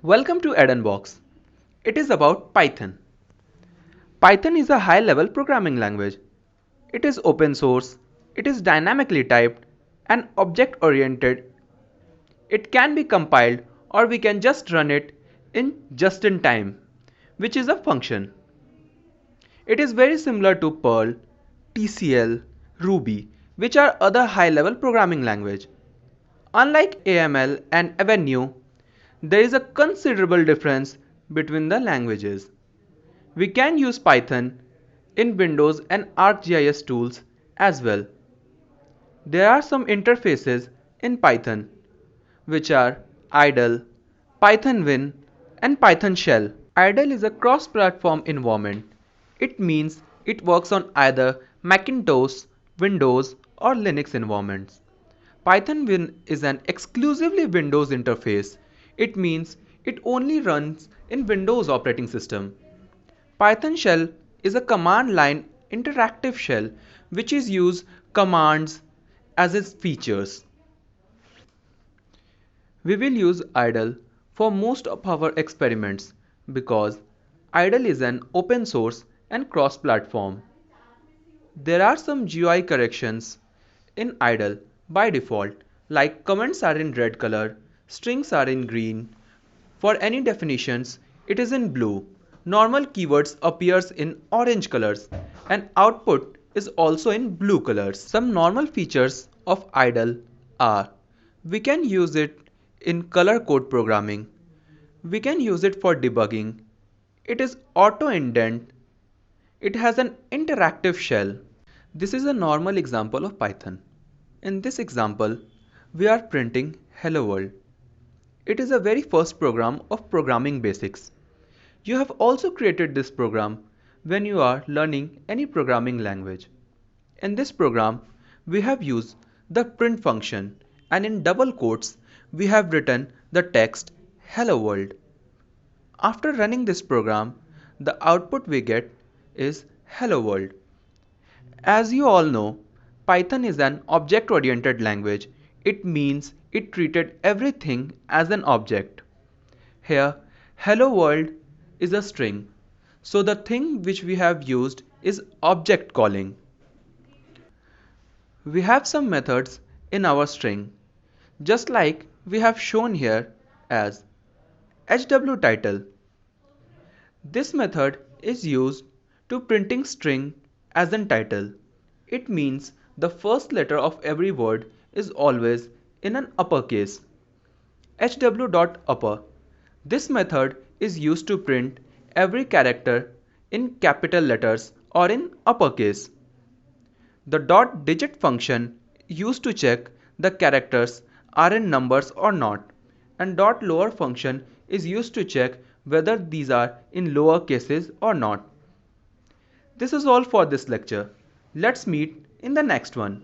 Welcome to Box. It is about Python. Python is a high-level programming language. It is open source, it is dynamically typed, and object-oriented. It can be compiled or we can just run it in just-in-time, which is a function. It is very similar to Perl, TCL, Ruby, which are other high-level programming language. Unlike AML and Avenue, there is a considerable difference between the languages. We can use Python in Windows and ArcGIS tools as well. There are some interfaces in Python, which are idle, Python Win, and Python Shell. Idle is a cross-platform environment. It means it works on either Macintosh, Windows, or Linux environments. Python Win is an exclusively Windows interface. It means it only runs in Windows operating system. Python Shell is a command line interactive shell which is use commands as its features. We will use idle for most of our experiments because idle is an open source and cross-platform. There are some GUI corrections in idle by default, like comments are in red color, strings are in green. For any definitions, it is in blue. Normal keywords appears in orange colors and output is also in blue colors. Some normal features of idle are we can use it in color code programming. We can use it for debugging. It is auto indent. It has an interactive shell. This is a normal example of Python. In this example, we are printing Hello World. It is a very first program of programming basics. You have also created this program when you are learning any programming language. In this program, we have used the print function and in double quotes, we have written the text Hello World. After running this program, the output we get is Hello World. As you all know, Python is an object-oriented language. It means it treated everything as an object. Here, Hello World is a string. So the thing which we have used is object calling. We have some methods in our string, just like we have shown here as hwTitle. This method is used to printing string as in title. It means the first letter of every word is always in an uppercase. hw.upper. This method is used to print every character in capital letters or in uppercase. The dot digit function used to check the characters are in numbers or not, and dot lower function is used to check whether these are in lower cases or not. This is all for this lecture. Let's meet in the next one.